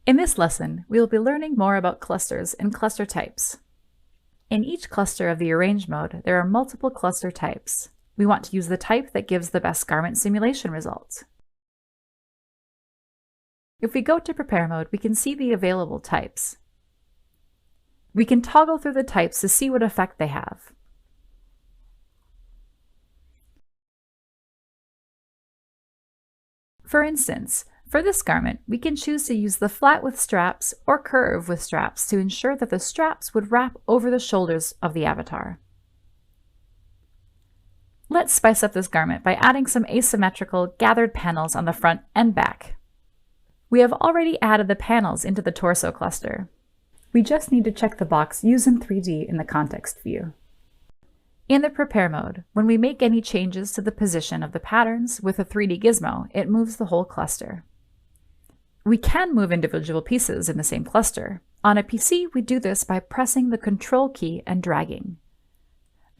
In this lesson, we will be learning more about clusters and cluster types. In each cluster of the Arrange mode, there are multiple cluster types. We want to use the type that gives the best garment simulation results. If we go to Prepare mode, we can see the available types. We can toggle through the types to see what effect they have. For instance, for this garment, we can choose to use the flat with straps or curve with straps to ensure that the straps would wrap over the shoulders of the avatar. Let's spice up this garment by adding some asymmetrical gathered panels on the front and back. We have already added the panels into the torso cluster. We just need to check the box Use in 3D in the context view. In the Prepare mode, when we make any changes to the position of the patterns with a 3D gizmo, it moves the whole cluster. We can move individual pieces in the same cluster. On a PC, we do this by pressing the Control key and dragging.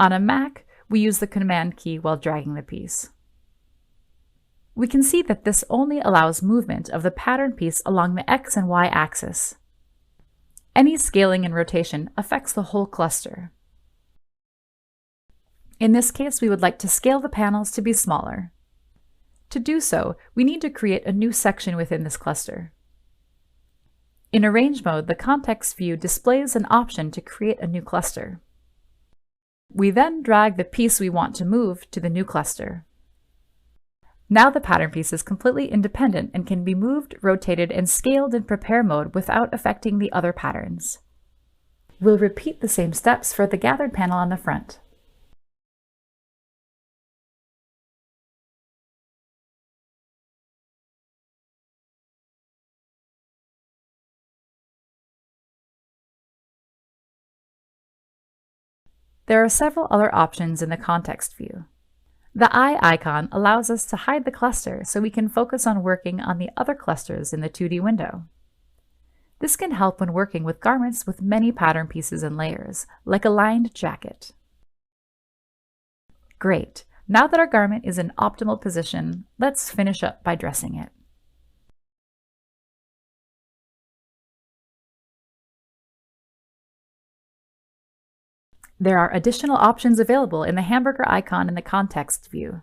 On a Mac, we use the Command key while dragging the piece. We can see that this only allows movement of the pattern piece along the X and Y axis. Any scaling and rotation affects the whole cluster. In this case, we would like to scale the panels to be smaller. To do so, we need to create a new section within this cluster. In Arrange mode, the context view displays an option to create a new cluster. We then drag the piece we want to move to the new cluster. Now the pattern piece is completely independent and can be moved, rotated, and scaled in Prepare mode without affecting the other patterns. We'll repeat the same steps for the gathered panel on the front. There are several other options in the context view. The eye icon allows us to hide the cluster so we can focus on working on the other clusters in the 2D window. This can help when working with garments with many pattern pieces and layers, like a lined jacket. Great! Now that our garment is in optimal position, let's finish up by dressing it. There are additional options available in the hamburger icon in the context view.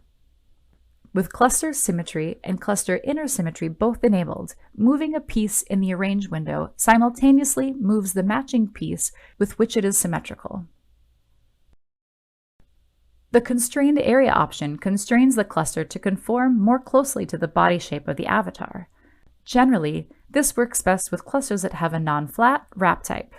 With cluster symmetry and cluster inner symmetry both enabled, moving a piece in the Arrange window simultaneously moves the matching piece with which it is symmetrical. The Constrained Area option constrains the cluster to conform more closely to the body shape of the avatar. Generally, this works best with clusters that have a non-flat wrap type.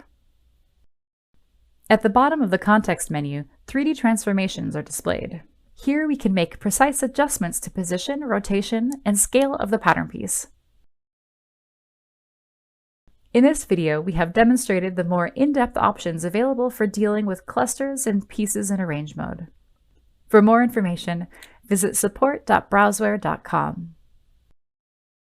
At the bottom of the context menu, 3D transformations are displayed. Here we can make precise adjustments to position, rotation, and scale of the pattern piece. In this video, we have demonstrated the more in-depth options available for dealing with clusters and pieces in Arrange mode. For more information, visit support.browseware.com.